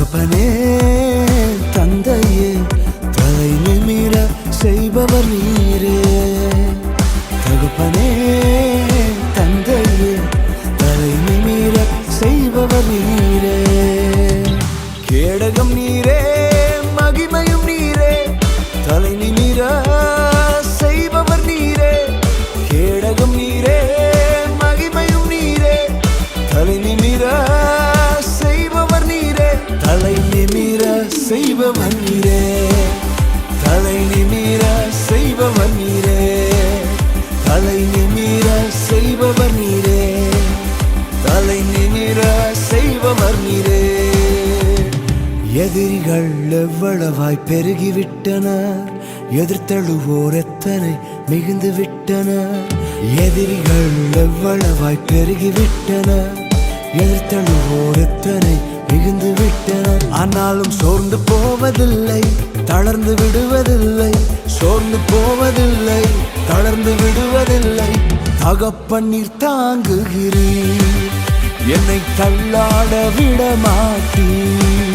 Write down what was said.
தகப்பனே தந்தையே தலை நிமிர செய்பவர் நீரே. தகப்பனே தந்தையே தலை நிமிர செய்பவர் நீரே. கேடகம் நீரே மகிமையும் நீரே தலை நிமிர செய்பவர் நீரே. கேடகம் நீரே மகிமையும் நீரே தலை நிமிர செய்பவர் நீரே. தலை நிமிர செய்பவர் நீரே. தலை நிமிர செய்பவர் நீரே. தலை நிமிர செய்பவர் நீரே. தலை நிமிர செய்பவர் நீரே. எதிரிகள் எவ்வளவாய் பெருகிவிட்டனர், எதிர்த்தழுவோர் எத்தனை மிகுந்து விட்டனர். எதிரிகள் எவ்வளவாய் பெருகிவிட்டனர், எதிர்த்தழுவோர் எத்தனை மிகுந்து விட்டனர். ஆனாலும் சோர்ந்து போவதில்லை, தளர்ந்து விடுவதில்லை. சோர்ந்து போவதில்லை, தளர்ந்து விடுவதில்லை. தகப்பன் நீர் தாங்குகிறீர், என்னை தள்ளாட விட மாட்டீர்.